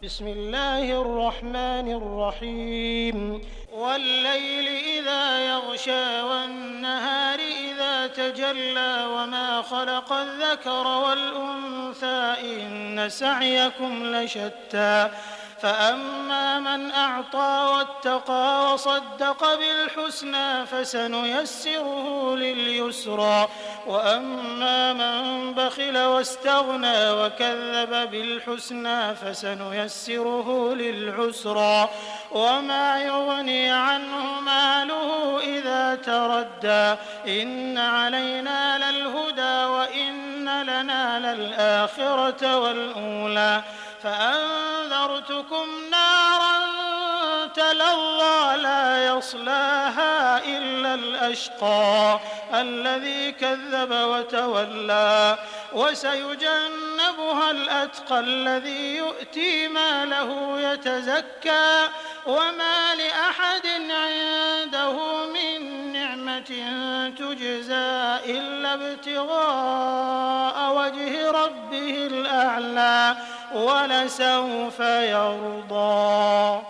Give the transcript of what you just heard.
بسم الله الرحمن الرحيم والليل إذا يغشى والنهار إذا تجلى وما خلق الذكر والأنثى إن سعيكم لشتى فأما من أعطى واتقى وصدق بالحسنى فسنيسره لليسرى وأما من بخل واستغنى وكذب بالحسنى فسنيسره للعسرى وما يغني عنه ماله إذا تردى إن علينا للهدى وإن لنا للآخرة والأولى فأنذرتكم نارا تلظى لا يصلاها إلا الأشقى الذي كذب وتولى وسيجنبها الأتقى الذي يؤتي ماله يتزكى وما لأحد عنده من نعمة تجزى إلا ابتغاء وجه ربه الأعلى ولسوف يرضى.